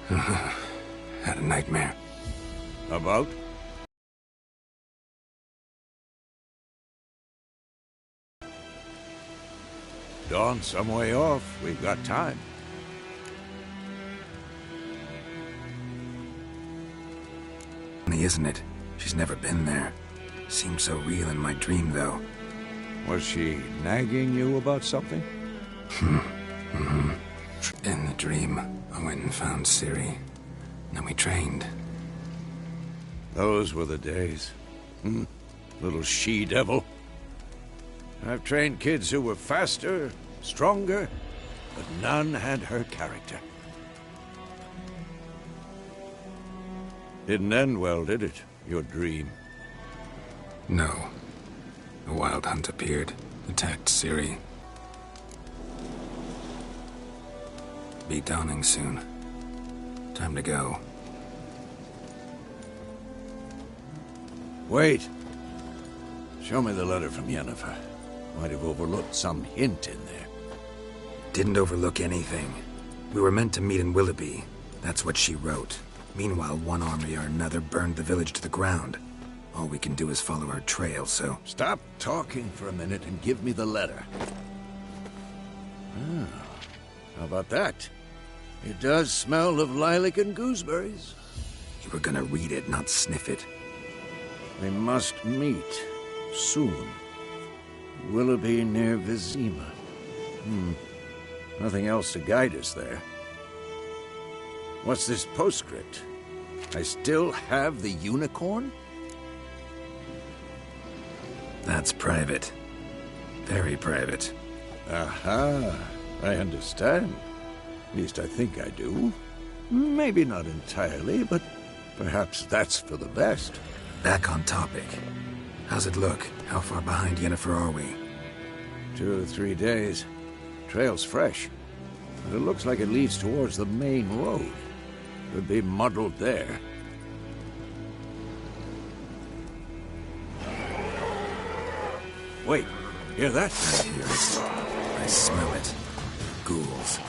Had a nightmare. About? Dawn's some way off. We've got time. Funny, isn't it? She's never been there. Seemed so real in my dream, though. Was she nagging you about something? In the dream, I went and found Ciri. Then we trained. Those were the days. Little she-devil. I've trained kids who were faster, stronger, but none had her character. Didn't end well, did it? Your dream? No. A wild hunt appeared, attacked Ciri. Be dawning soon. Time to go. Wait. Show me the letter from Yennefer. Might have overlooked some hint in there. Didn't overlook anything. We were meant to meet in Willoughby. That's what she wrote. Meanwhile, one army or another burned the village to the ground. All we can do is follow her trail, so... Stop talking for a minute and give me the letter. How about that? It does smell of lilac and gooseberries. You were gonna read it, not sniff it. We must meet. Soon. Willoughby near Vizima. Nothing else to guide us there. What's this postscript? I still have the unicorn? That's private. Very private. Aha. I understand. At least I think I do. Maybe not entirely, but perhaps that's for the best. Back on topic. How's it look? How far behind Yennefer are we? 2 or 3 days. Trail's fresh, but it looks like it leads towards the main road. Could be muddled there. Wait, hear that? I hear it. I smell it. Ghouls.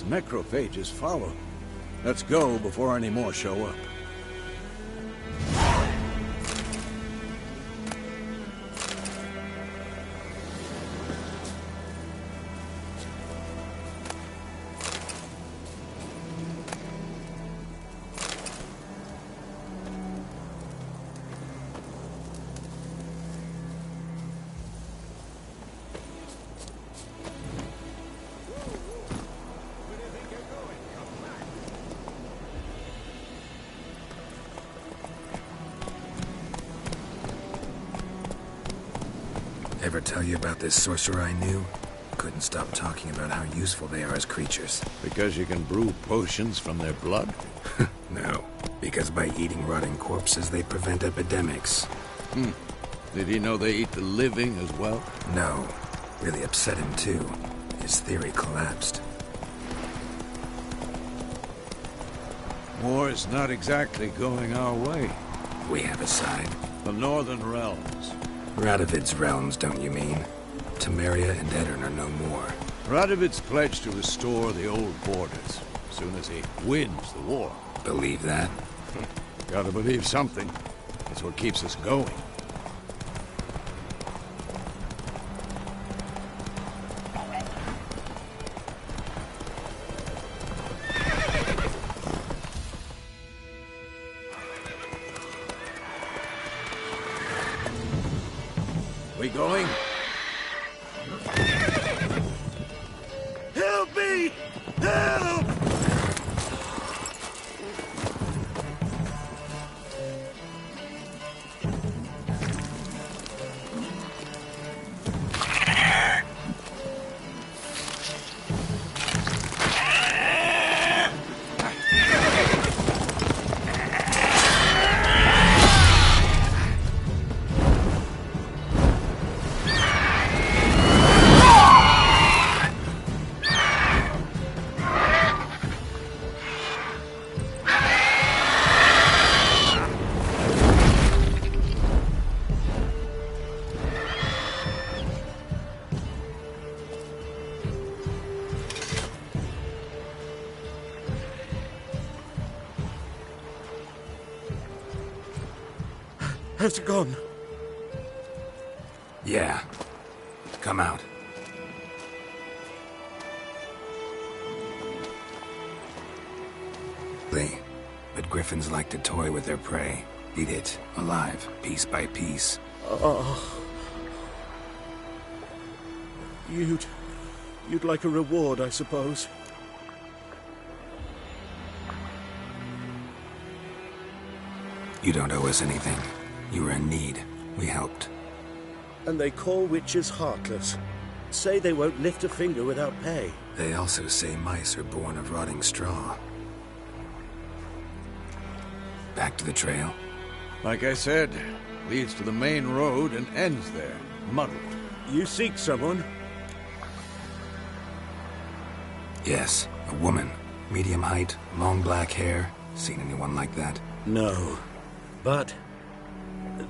Necrophages follow. Let's go before any more show up. Ever tell you about this sorcerer I knew? Couldn't stop talking about how useful they are as creatures. Because you can brew potions from their blood? No, because by eating rotting corpses, they prevent epidemics. Did he know they eat the living as well? No. Really upset him, too. His theory collapsed. War's not exactly going our way. We have a side. The Northern Realms. Radovid's realms, don't you mean? Temeria and Edirn are no more. Radovid's pledged to restore the old borders, as soon as he wins the war. Believe that? Gotta believe something. That's what keeps us going. We going? Help me! Help! How's it gone? Yeah. Come out. But griffins like to toy with their prey. Eat it, alive, piece by piece. You'd like a reward, I suppose. You don't owe us anything. You were in need. We helped. And they call witches heartless. Say they won't lift a finger without pay. They also say mice are born of rotting straw. Back to the trail? Like I said, leads to the main road and ends there, muddled. You seek someone? Yes, a woman. Medium height, long black hair. Seen anyone like that? No. But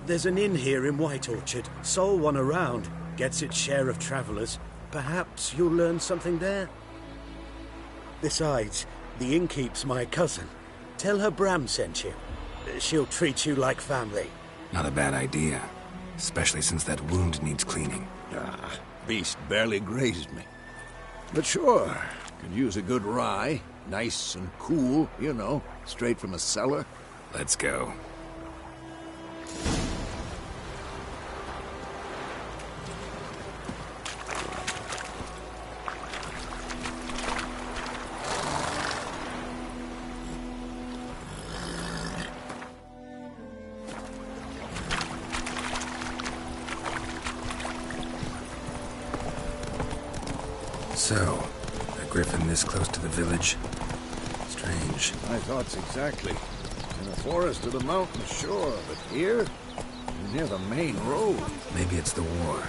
there's an inn here in White Orchard. Sole one around. Gets its share of travelers. Perhaps you'll learn something there? Besides, the innkeep's my cousin. Tell her Bram sent you. She'll treat you like family. Not a bad idea. Especially since that wound needs cleaning. Beast barely grazed me. But sure, could use a good rye. Nice and cool, you know, straight from a cellar. Let's go. So, a griffin this close to the village? Strange. My thoughts exactly. In the forest or the mountain, sure, but here? Near the main road. Maybe it's the war.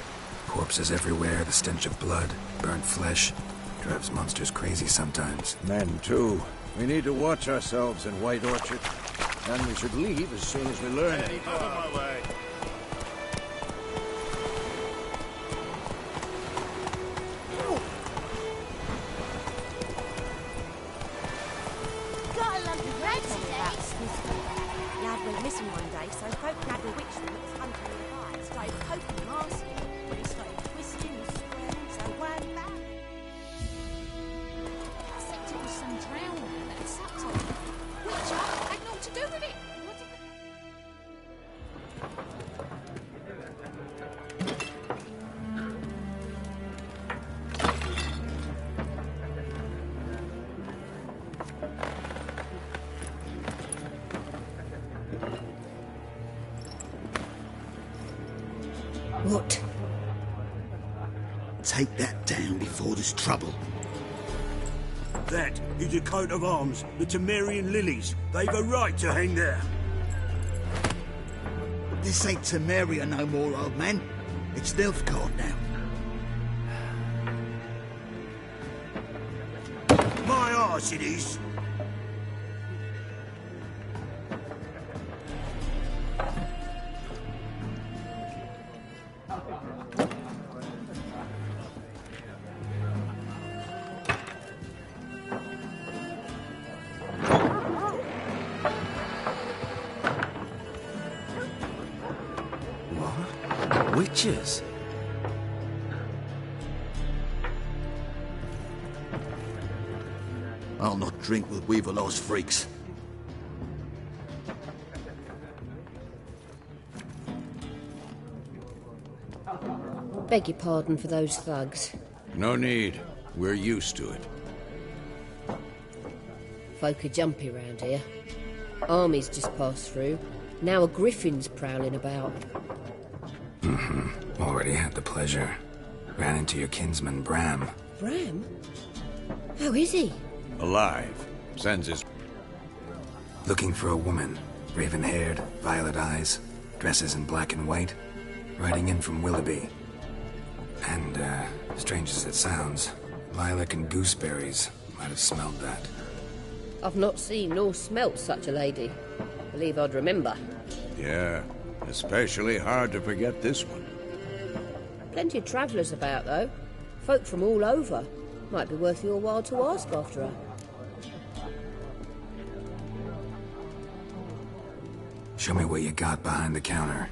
Corpses everywhere, the stench of blood, burnt flesh. Drives monsters crazy sometimes. Men, too. We need to watch ourselves in White Orchard. And we should leave as soon as we learn anything. Lad went missing one day, so folk grabbed a witch that was hunting nearby. Started poking him, asking him, but he started twisting and squirming, so wham bam. Except it was some drowner that had sucked on him. Which had naught to do with it. What? Take that down before there's trouble. That is a coat of arms, the Temerian lilies. They've a right to hang there. This ain't Temeria no more, old man. It's Nilfgaard now. My arse it is. Witches? I'll not drink with Weaverlaw's freaks. Beg your pardon for those thugs. No need. We're used to it. Folk are jumpy round here. Armies just passed through. Now a griffin's prowling about. Already had the pleasure. Ran into your kinsman, Bram. Bram? How is he? Alive. Sends his... Looking for a woman. Raven-haired, violet eyes, dresses in black and white. Riding in from Willoughby. And, strange as it sounds, lilac and gooseberries. Might have smelled that. I've not seen nor smelt such a lady. Believe I'd remember. Yeah. Especially hard to forget this one. Plenty of travellers about, though. Folk from all over. Might be worth your while to ask after her. Show me what you got behind the counter.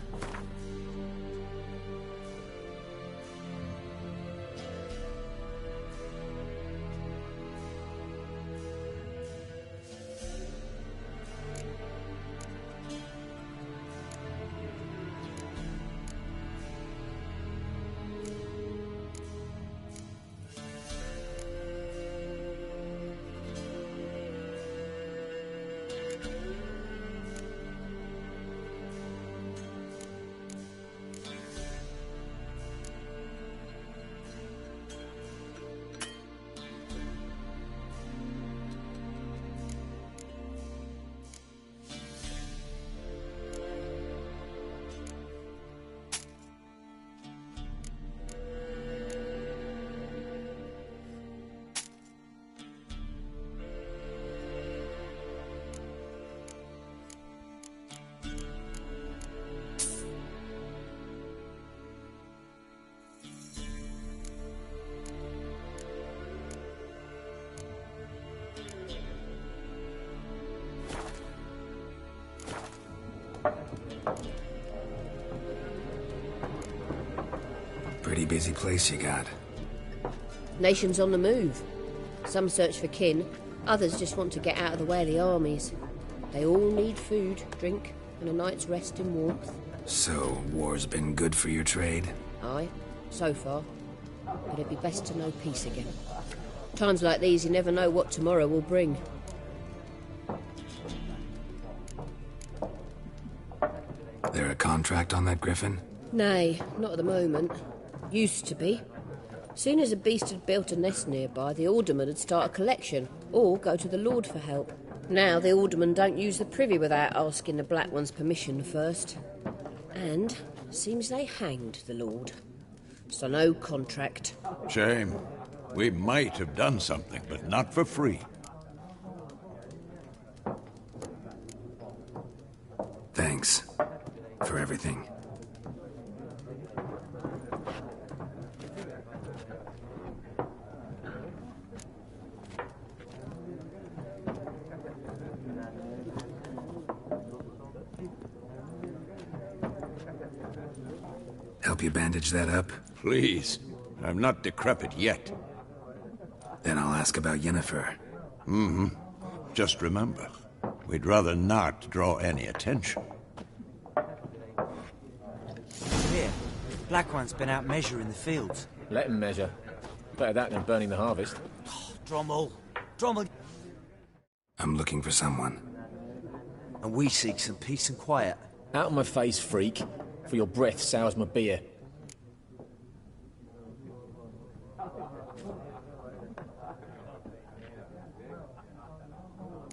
Pretty busy place you got. Nations on the move. Some search for kin, others just want to get out of the way of the armies. They all need food, drink, and a night's rest in warmth. So, war's been good for your trade? Aye, so far. But it'd be best to know peace again. Times like these, you never know what tomorrow will bring. There a contract on that Griffin? Nay, not at the moment. Used to be. Soon as a beast had built a nest nearby, the alderman would start a collection, or go to the Lord for help. Now the aldermen don't use the privy without asking the Black One's permission first. And seems they hanged the Lord. So no contract. Shame. We might have done something, but not for free. Thanks. For everything. Help you bandage that up? Please. I'm not decrepit yet. Then I'll ask about Yennefer. Mm-hmm. Just remember, we'd rather not draw any attention. Here, Black One's been out measuring the fields. Let him measure. Better that than burning the harvest. Oh, Drommel. Drommel. I'm looking for someone. And we seek some peace and quiet. Out of my face, freak. For your breath sours my beer.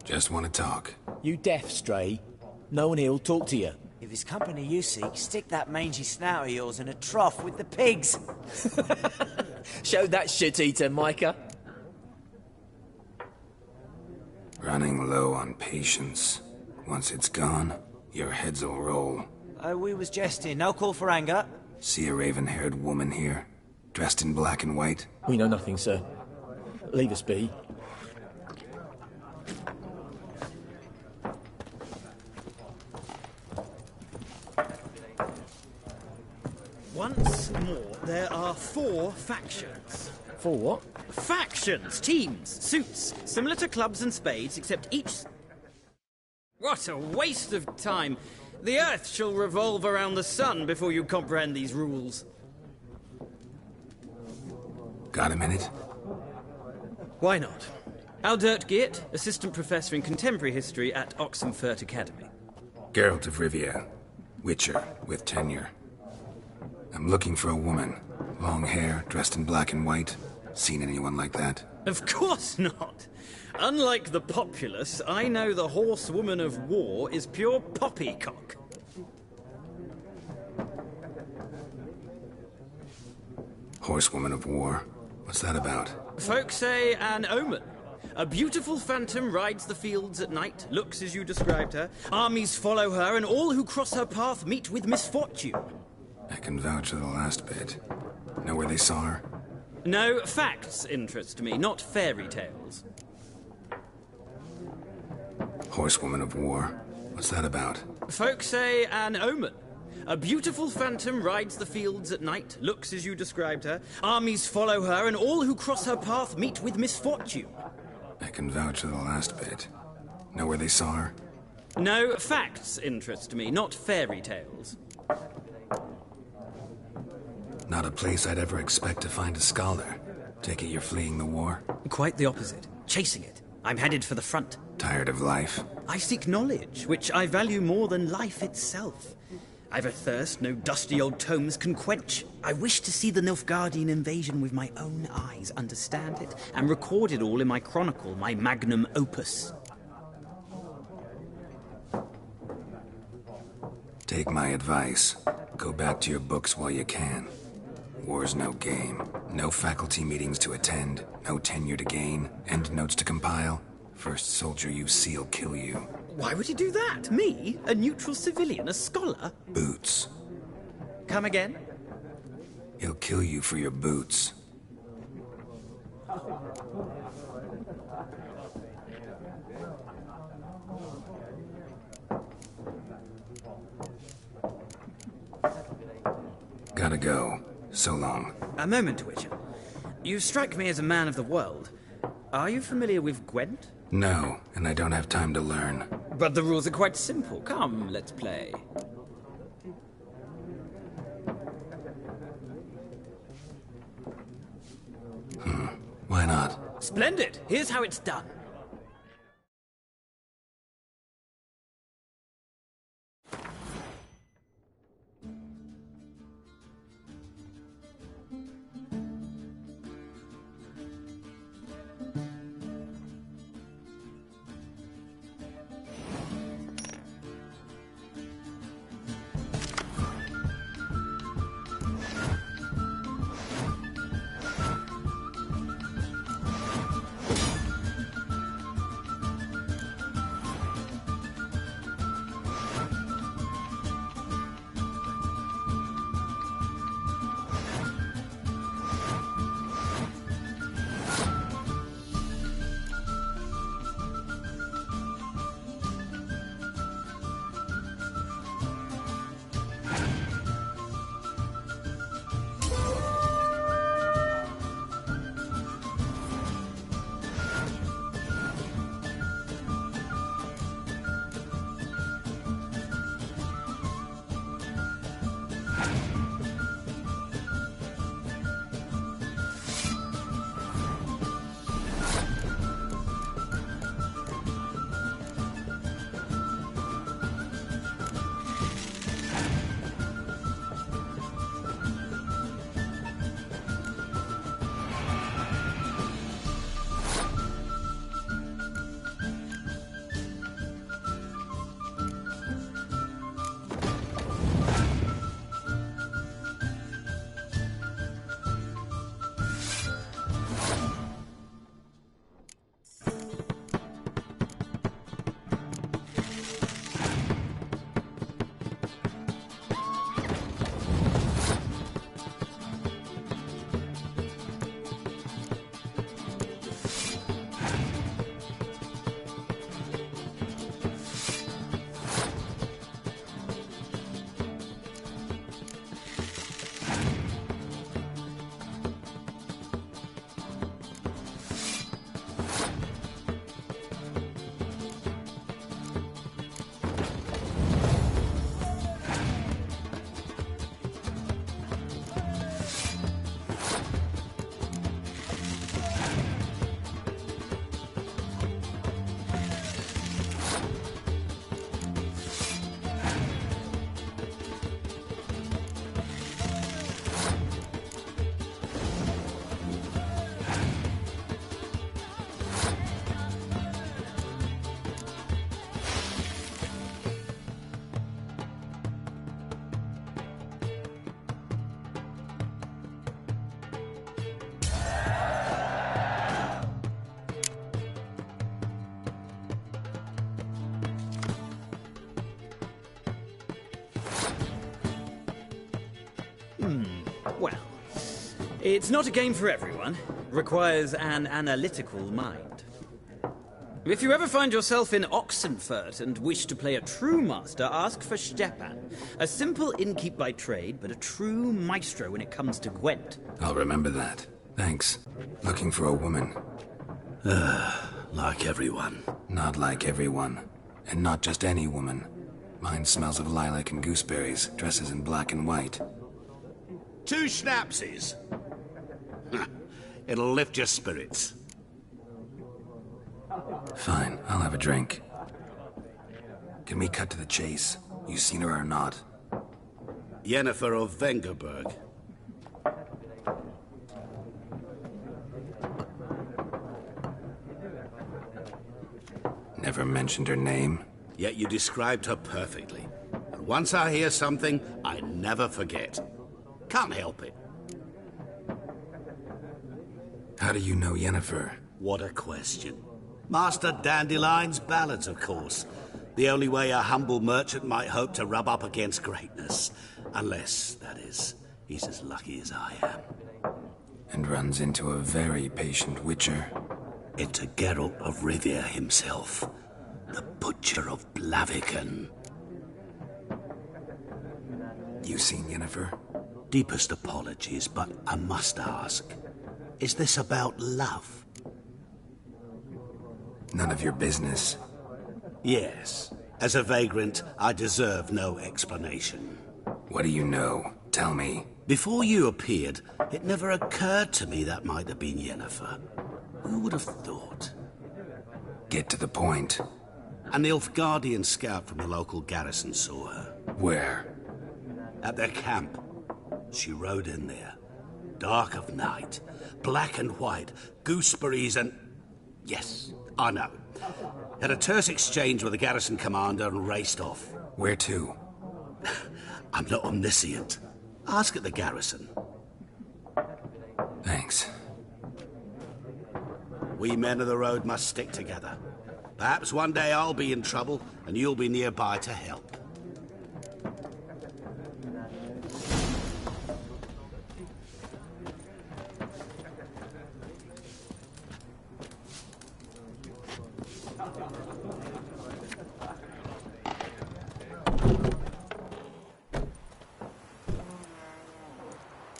Just want to talk. You deaf, Stray? No one here'll talk to you. If it's company you seek, stick that mangy snout of yours in a trough with the pigs. Show that shit-eater, Micah. Running low on patience. Once it's gone, your heads'll roll. Oh, we was jesting. No call for anger. See a raven-haired woman here? Dressed in black and white? We know nothing, sir. Leave us be. Once more, there are 4 factions. For what? Factions, teams, suits, similar to clubs and spades, except each... What a waste of time! The Earth shall revolve around the sun before you comprehend these rules. Got a minute? Why not? Aldert Geert, Assistant Professor in Contemporary History at Oxenfurt Academy. Geralt of Rivia. Witcher, with tenure. I'm looking for a woman. Long hair, dressed in black and white. Seen anyone like that? Of course not! Unlike the populace, I know the horsewoman of war is pure poppycock. Horsewoman of war? What's that about? Folk say an omen. A beautiful phantom rides the fields at night, looks as you described her. Armies follow her, and all who cross her path meet with misfortune. I can vouch for the last bit. Know where they saw her? No, facts interest me, not fairy tales. Horsewoman of war. What's that about? Folk say an omen. A beautiful phantom rides the fields at night, looks as you described her. Armies follow her, and all who cross her path meet with misfortune. I can vouch for the last bit. Know where they saw her? No, facts interest me, not fairy tales. Not a place I'd ever expect to find a scholar. Take it you're fleeing the war? Quite the opposite. Chasing it. I'm headed for the front. Tired of life? I seek knowledge, which I value more than life itself. I've a thirst no dusty old tomes can quench. I wish to see the Nilfgaardian invasion with my own eyes, understand it, and record it all in my chronicle, my magnum opus. Take my advice. Go back to your books while you can. War's no game. No faculty meetings to attend, no tenure to gain, endnotes to compile. First soldier you see'll kill you. Why would he do that? Me? A neutral civilian? A scholar? Boots. Come again? He'll kill you for your boots. Gotta go. So long. A moment, Witcher. You strike me as a man of the world. Are you familiar with Gwent? No, and I don't have time to learn. But the rules are quite simple. Come, let's play. Why not? Splendid! Here's how it's done. Well, it's not a game for everyone. Requires an analytical mind. If you ever find yourself in Oxenfurt and wish to play a true master, ask for Stepan. A simple innkeep by trade, but a true maestro when it comes to Gwent. I'll remember that. Thanks. Looking for a woman. Like everyone. Not like everyone. And not just any woman. Mine smells of lilac and gooseberries, dresses in black and white. 2 schnapsies. It'll lift your spirits. Fine, I'll have a drink. Can we cut to the chase? You seen her or not? Yennefer of Vengerberg. Never mentioned her name? Yet you described her perfectly. And once I hear something, I never forget. Can't help it. How do you know Yennefer? What a question. Master Dandelion's ballads, of course. The only way a humble merchant might hope to rub up against greatness. Unless, that is, he's as lucky as I am. And runs into a very patient witcher. Into Geralt of Rivia himself. The Butcher of Blaviken. You seen Yennefer? Deepest apologies, but I must ask. Is this about love? None of your business. Yes. As a vagrant, I deserve no explanation. What do you know? Tell me. Before you appeared, it never occurred to me that might have been Yennefer. Who would have thought? Get to the point. An Nilfgaardian scout from the local garrison saw her. Where? At their camp. She rode in there. Dark of night. Black and white. Gooseberries and... Yes, I know. Had a terse exchange with the garrison commander and raced off. Where to? I'm not omniscient. Ask at the garrison. Thanks. We men of the road must stick together. Perhaps one day I'll be in trouble and you'll be nearby to help.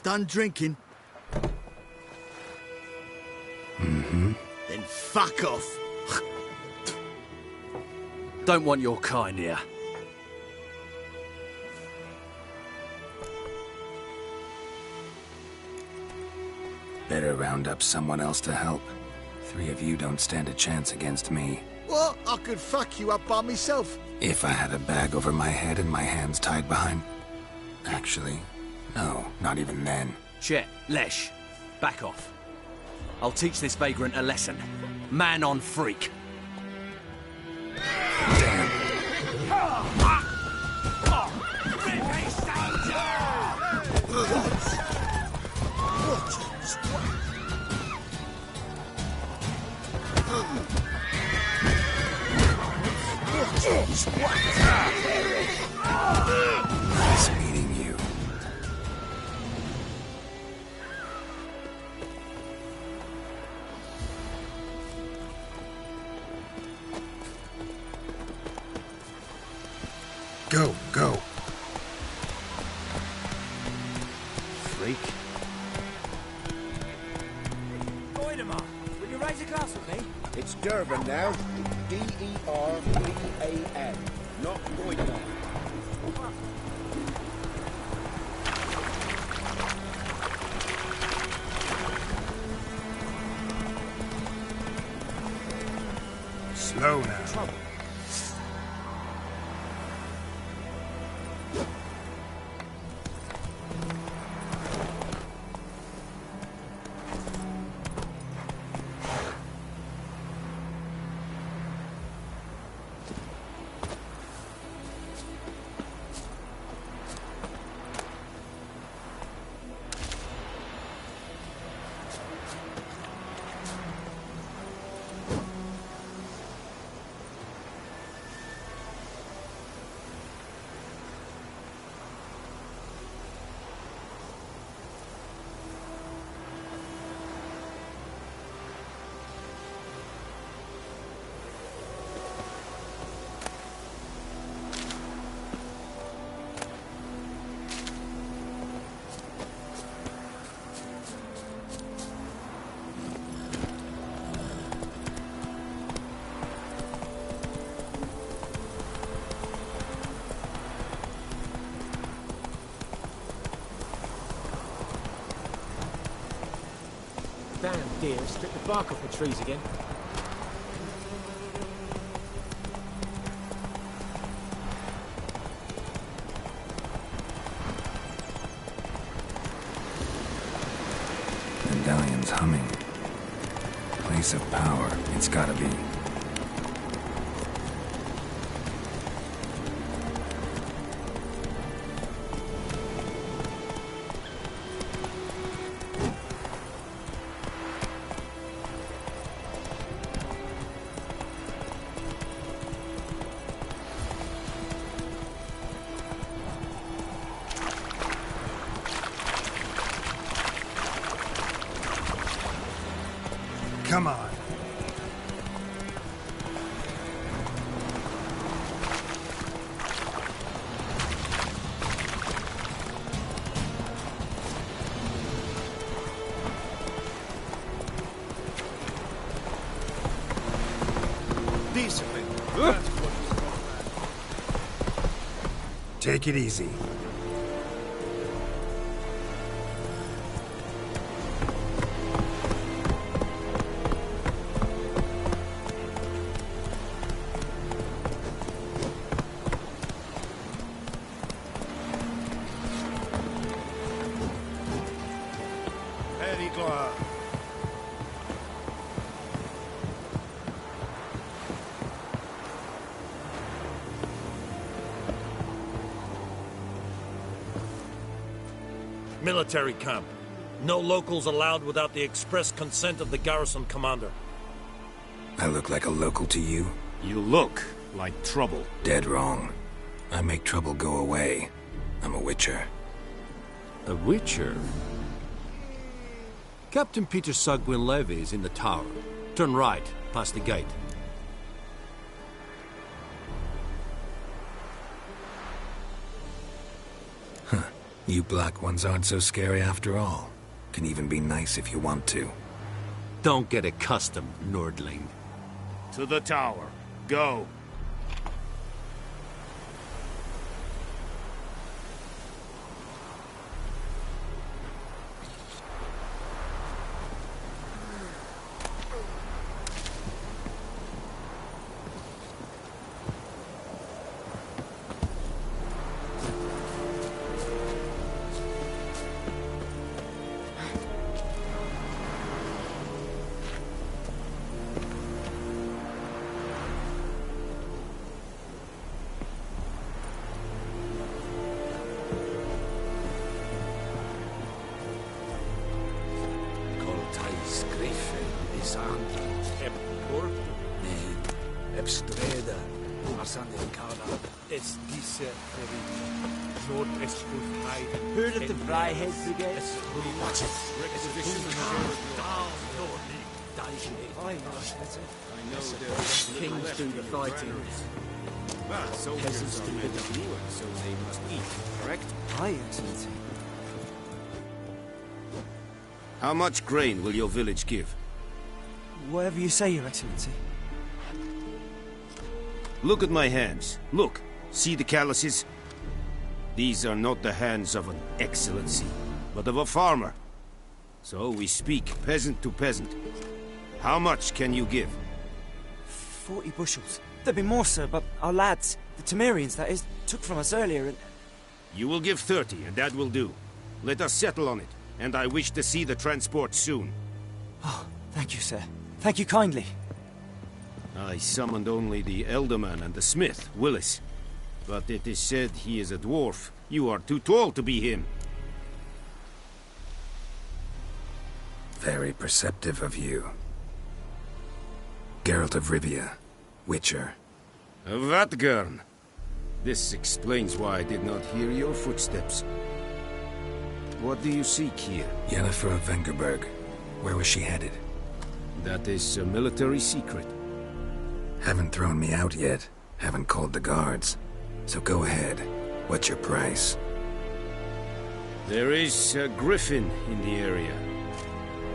Done drinking? Mm-hmm. Then fuck off. Don't want your kind here. Better round up someone else to help. 3 of you don't stand a chance against me. What? I could fuck you up by myself. If I had a bag over my head and my hands tied behind... Actually, no, not even then. Chet, Lesh, back off. I'll teach this vagrant a lesson. Man on freak. Damn. Nice meeting you. Go, go. Freak. Voidemar, will you raise a glass with me? It's Durban now. D-E-R-B-A-N. Not Voidemar. Slow now. Trouble. Damn deer, strip the bark off the trees again. Medallion's humming. Place of power, it's gotta be. Come on. Discipline. Take it easy. Very glad. Military camp. No locals allowed without the express consent of the garrison commander. I look like a local to you? You look like trouble. Dead wrong. I make trouble go away. I'm a witcher. A witcher? Captain Peter Sugwin Levy is in the tower. Turn right, past the gate. Huh. You black ones aren't so scary after all. Can even be nice if you want to. Don't get accustomed, Nordling. To the tower. Go. Heard of the Fryhead Brigade? Watch it. Kings do the fighting. Peasants do the digging. So they must eat, correct? Aye, Excellency. How much grain will your village give? Whatever you say, Your Excellency. Look at my hands. Look. See the calluses? These are not the hands of an excellency, but of a farmer. So we speak peasant to peasant. How much can you give? 40 bushels. There'd be more, sir, but our lads, the Temerians, that is, took from us earlier and... You will give 30, and that will do. Let us settle on it, and I wish to see the transport soon. Oh, thank you, sir. Thank you kindly. I summoned only the Elderman and the smith, Willis. But it is said he is a dwarf. You are too tall to be him. Very perceptive of you. Geralt of Rivia, Witcher. Vatgern. This explains why I did not hear your footsteps. What do you seek here? Yennefer of Vengerberg. Where was she headed? That is a military secret. Haven't thrown me out yet. Haven't called the guards. So go ahead. What's your price? There is a griffin in the area.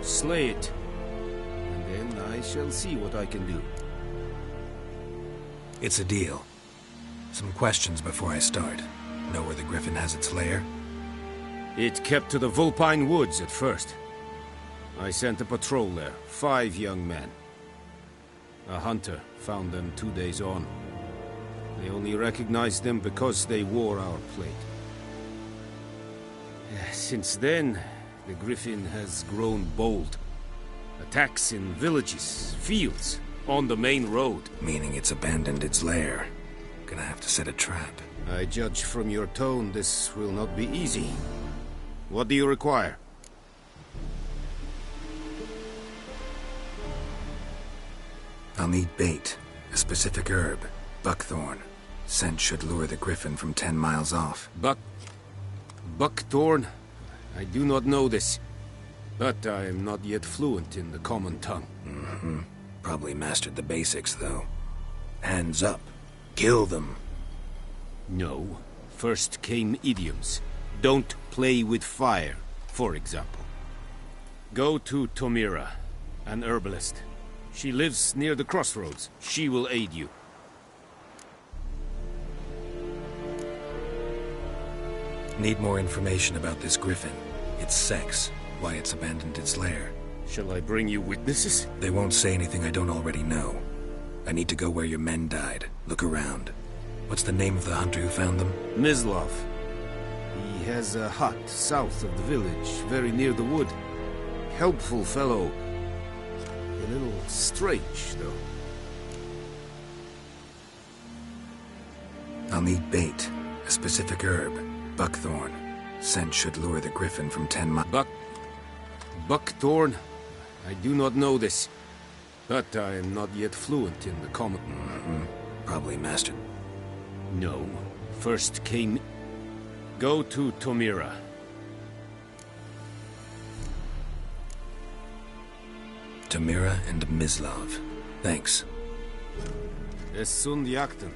Slay it. And then I shall see what I can do. It's a deal. Some questions before I start. Know where the griffin has its lair? It kept to the Vulpine Woods at first. I sent a patrol there. 5 young men. A hunter found them 2 days on. They only recognized them because they wore our plate. Since then, the Griffin has grown bold. Attacks in villages, fields, on the main road. Meaning it's abandoned its lair. Gonna have to set a trap. I judge from your tone this will not be easy. What do you require? I'll need bait, a specific herb, buckthorn. Scent should lure the Griffin from 10 miles off. Buckthorn? I do not know this. But I am not yet fluent in the common tongue. Mm-hmm. Probably mastered the basics, though. Hands up. Kill them. No. First came idioms. Don't play with fire, for example. Go to Tomira, an herbalist. She lives near the crossroads. She will aid you. Need more information about this Griffin. Its sex, why it's abandoned its lair. Shall I bring you witnesses? They won't say anything I don't already know. I need to go where your men died. Look around. What's the name of the hunter who found them? Mislav. He has a hut south of the village, very near the wood. Helpful fellow. A little strange, though. I'll need bait, a specific herb, buckthorn. Scent should lure the Griffin from 10 miles. Buckthorn? I do not know this. But I am not yet fluent in the common... Probably mastered. No. First came... Go to Tomira. Tomira and Mislav. Thanks. Es sunt jakten.